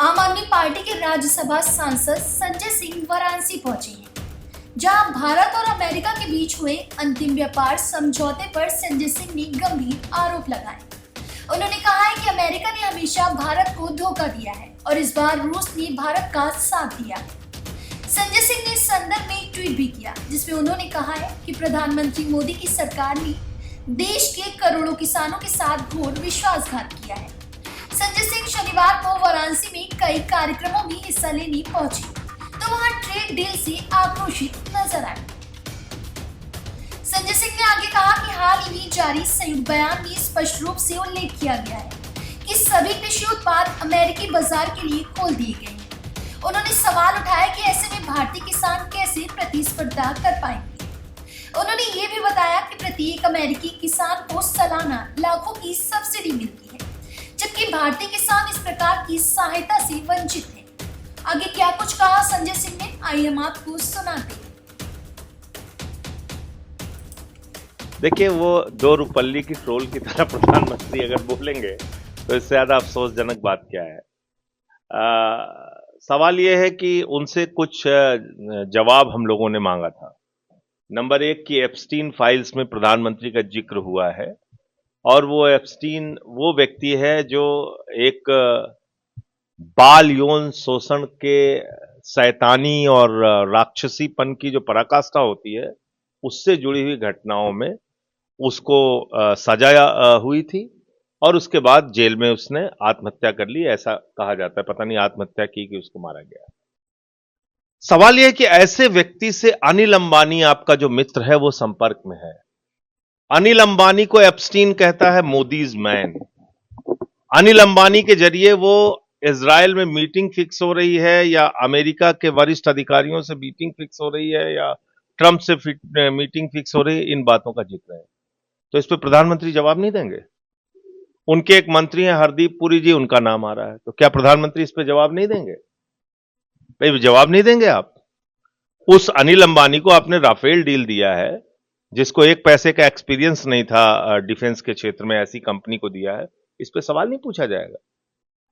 आम आदमी पार्टी के राज्यसभा सांसद संजय सिंह वाराणसी पहुंचे हैं, जहां भारत और अमेरिका के बीच हुए अंतिम व्यापार समझौते पर संजय सिंह ने गंभीर आरोप लगाए। उन्होंने कहा है कि अमेरिका ने हमेशा भारत को धोखा दिया है और इस बार रूस ने भारत का साथ दिया है। संजय सिंह ने इस संदर्भ में एक ट्वीट भी किया, जिसमें उन्होंने कहा है कि प्रधानमंत्री मोदी की सरकार ने देश के करोड़ों किसानों के साथ घोर विश्वासघात किया है। संजय सिंह शनिवार को वाराणसी में कई कार्यक्रमों में हिस्सा लेने पहुंचे, तो वहां ट्रेड डील से आक्रोशित नजर आए। संजय सिंह ने आगे कहा कि हाल ही में जारी संयुक्त बयान में स्पष्ट रूप से उल्लेख किया गया है कि सभी कृषि उत्पाद अमेरिकी बाजार के लिए खोल दिए गए हैं। उन्होंने सवाल उठाया कि ऐसे में भारतीय किसान कैसे प्रतिस्पर्धा कर पाएंगे। उन्होंने ये भी बताया कि प्रत्येक अमेरिकी किसान को सालाना लाखों की सब्सिडी मिलती है, जबकि भारतीय किसान इस प्रकार की सहायता से वंचित है। आगे क्या कुछ कहा संजय सिंह ने, आइए हम आपको सुनाते हैं। देखिए, वो दो रुपल्ली की ट्रोल की तरह प्रधानमंत्री अगर बोलेंगे तो इससे ज्यादा अफसोसजनक बात क्या है। सवाल यह है कि उनसे कुछ जवाब हम लोगों ने मांगा था। नंबर एक कि एप्स्टीन फाइल्स में प्रधानमंत्री का जिक्र हुआ है और वो एप्स्टीन वो व्यक्ति है जो एक बाल यौन शोषण के शैतानी और राक्षसीपन की जो पराकाष्ठा होती है, उससे जुड़ी हुई घटनाओं में उसको सजा हुई थी और उसके बाद जेल में उसने आत्महत्या कर ली, ऐसा कहा जाता है। पता नहीं आत्महत्या की कि उसको मारा गया। सवाल यह है कि ऐसे व्यक्ति से अनिल अंबानी, आपका जो मित्र है, वो संपर्क में है। अनिल अंबानी को एप्स्टीन कहता है मोदीज मैन। अनिल अंबानी के जरिए वो इजराइल में मीटिंग फिक्स हो रही है या अमेरिका के वरिष्ठ अधिकारियों से मीटिंग फिक्स हो रही है या ट्रंप से मीटिंग फिक्स हो रही है, इन बातों का जिक्र है। तो इस पर प्रधानमंत्री जवाब नहीं देंगे? उनके एक मंत्री हैं हरदीप पुरी जी, उनका नाम आ रहा है, तो क्या प्रधानमंत्री इस पर जवाब नहीं देंगे? भाई जवाब नहीं देंगे आप? उस अनिल अंबानी को आपने राफेल डील दिया है, जिसको एक पैसे का एक्सपीरियंस नहीं था डिफेंस के क्षेत्र में, ऐसी कंपनी को दिया है। इस पे सवाल नहीं पूछा जाएगा?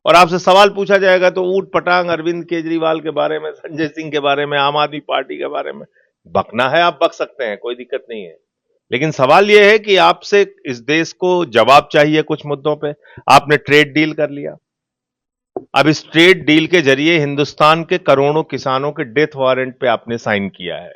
और आपसे सवाल पूछा जाएगा तो ऊट पटांग अरविंद केजरीवाल के बारे में, संजय सिंह के बारे में, आम आदमी पार्टी के बारे में बकना है, आप बक सकते हैं, कोई दिक्कत नहीं है। लेकिन सवाल यह है कि आपसे इस देश को जवाब चाहिए कुछ मुद्दों पे। आपने ट्रेड डील कर लिया, अब इस ट्रेड डील के जरिए हिंदुस्तान के करोड़ों किसानों के डेथ वारंट पे आपने साइन किया है।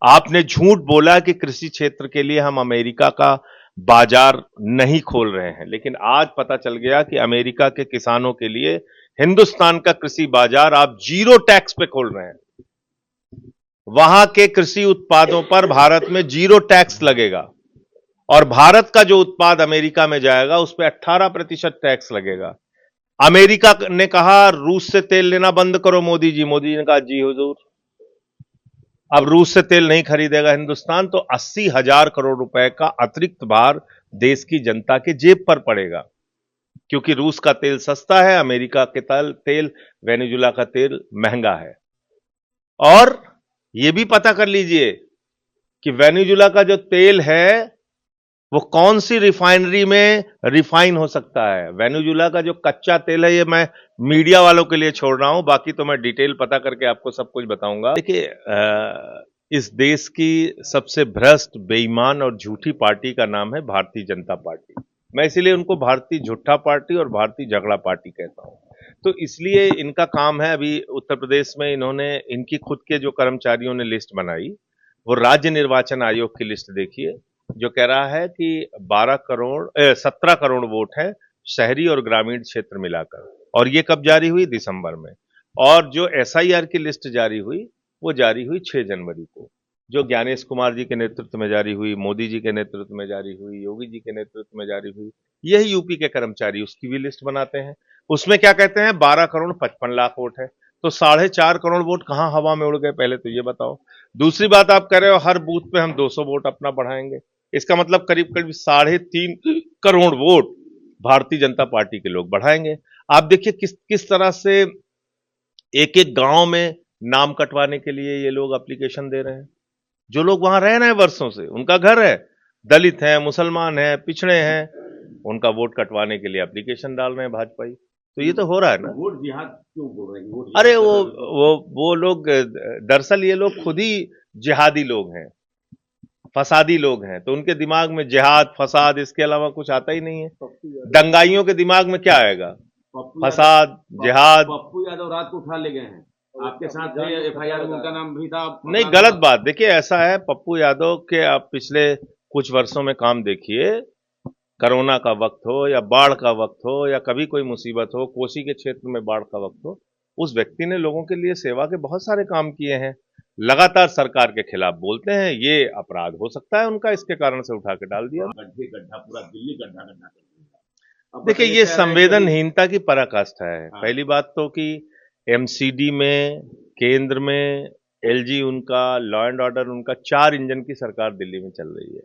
आपने झूठ बोला कि कृषि क्षेत्र के लिए हम अमेरिका का बाजार नहीं खोल रहे हैं, लेकिन आज पता चल गया कि अमेरिका के किसानों के लिए हिंदुस्तान का कृषि बाजार आप जीरो टैक्स पे खोल रहे हैं। वहां के कृषि उत्पादों पर भारत में जीरो टैक्स लगेगा और भारत का जो उत्पाद अमेरिका में जाएगा उस पर 18% टैक्स लगेगा। अमेरिका ने कहा रूस से तेल लेना बंद करो मोदी जी ने कहा जी हुजूर। अब रूस से तेल नहीं खरीदेगा हिंदुस्तान तो 80,000 करोड़ रुपए का अतिरिक्त भार देश की जनता के जेब पर पड़ेगा, क्योंकि रूस का तेल सस्ता है, अमेरिका के तेल, वेनेजुला का तेल महंगा है। और यह भी पता कर लीजिए कि वेनेजुला का जो तेल है वो कौन सी रिफाइनरी में रिफाइन हो सकता है। वेनेजुला का जो कच्चा तेल है, ये मैं मीडिया वालों के लिए छोड़ रहा हूं, बाकी तो मैं डिटेल पता करके आपको सब कुछ बताऊंगा। देखिए, इस देश की सबसे भ्रष्ट, बेईमान और झूठी पार्टी का नाम है भारतीय जनता पार्टी। मैं इसीलिए उनको भारतीय झूठा पार्टी और भारतीय झगड़ा पार्टी कहता हूं। तो इसलिए इनका काम है, अभी उत्तर प्रदेश में इन्होंने इनकी खुद के जो कर्मचारियों ने लिस्ट बनाई, वो राज्य निर्वाचन आयोग की लिस्ट देखिए, जो कह रहा है कि 17 करोड़ वोट है शहरी और ग्रामीण क्षेत्र मिलाकर। और ये कब जारी हुई? दिसंबर में। और जो एसआईआर की लिस्ट जारी हुई, वो जारी हुई 6 जनवरी को, जो ज्ञानेश कुमार जी के नेतृत्व में जारी हुई, मोदी जी के नेतृत्व में जारी हुई, योगी जी के नेतृत्व में जारी हुई। यही यूपी के कर्मचारी उसकी भी लिस्ट बनाते हैं। उसमें क्या कहते हैं? 12 करोड़ 55 लाख वोट है। तो 4.5 करोड़ वोट कहां हवा में उड़ गए, पहले तो ये बताओ। दूसरी बात, आप कह रहे हो हर बूथ पे हम 200 वोट अपना बढ़ाएंगे, इसका मतलब करीब करीब 3.5 करोड़ वोट भारतीय जनता पार्टी के लोग बढ़ाएंगे। आप देखिए किस तरह से एक एक गांव में नाम कटवाने के लिए ये लोग एप्लीकेशन दे रहे हैं। जो लोग वहां रह रहे हैं वर्षों से, उनका घर है, दलित हैं, मुसलमान हैं, पिछड़े हैं, उनका वोट कटवाने के लिए एप्लीकेशन डाल रहे हैं भाजपाई। तो ये तो हो रहा है ना। वोट जिहाद क्यों बोल रहे हैं? वोट अरे जिहाद वो कर रहे हैं। वो लोग दरअसल ये लोग खुद ही जिहादी लोग हैं, फसादी लोग हैं, तो उनके दिमाग में जिहाद फसाद इसके अलावा कुछ आता ही नहीं है। दंगाइयों के दिमाग में क्या आएगा? पप्पू यादव फसाद, जिहाद। पप्पू यादव रात को उठा ले गए हैं, आपके साथ एफआईआर में उनका नाम भी था। नहीं, गलत बात। देखिए ऐसा है, पप्पू यादव के आप पिछले कुछ वर्षों में काम देखिए, कोरोना का वक्त हो या बाढ़ का वक्त हो या कभी कोई मुसीबत हो, कोसी के क्षेत्र में बाढ़ का वक्त हो, उस व्यक्ति ने लोगों के लिए सेवा के बहुत सारे काम किए हैं। लगातार सरकार के खिलाफ बोलते हैं, ये अपराध हो सकता है उनका, इसके कारण से उठा के डाल दिया। गड्ढे गड्ढा पूरा दिल्ली गड्ढा गड्ढा कर दिया। अब देखिए बताइए ये क्या है, संवेदनहीनता की पराकाष्ठा है। हाँ। पहली बात तो कि एमसीडी में, केंद्र में एलजी उनका, लॉ एंड ऑर्डर उनका, 4 इंजन की सरकार दिल्ली में चल रही है।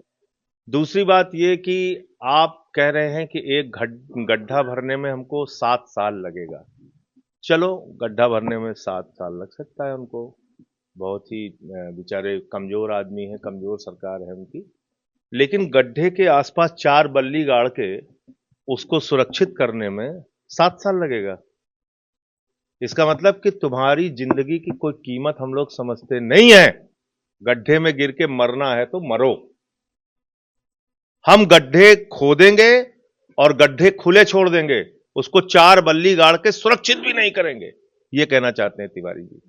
दूसरी बात ये कि आप कह रहे हैं कि एक गड्ढा भरने में हमको 7 साल लगेगा। चलो, गड्ढा भरने में 7 साल लग सकता है उनको, बहुत ही बेचारे कमजोर आदमी हैं, कमजोर सरकार है उनकी। लेकिन गड्ढे के आसपास 4 बल्ली गाड़ के उसको सुरक्षित करने में 7 साल लगेगा। इसका मतलब कि तुम्हारी जिंदगी की कोई कीमत हम लोग समझते नहीं है। गड्ढे में गिर के मरना है तो मरो। हम गड्ढे खोदेंगे और गड्ढे खुले छोड़ देंगे, उसको 4 बल्ली गाड़ के सुरक्षित भी नहीं करेंगे। ये कहना चाहते हैं तिवारी जी।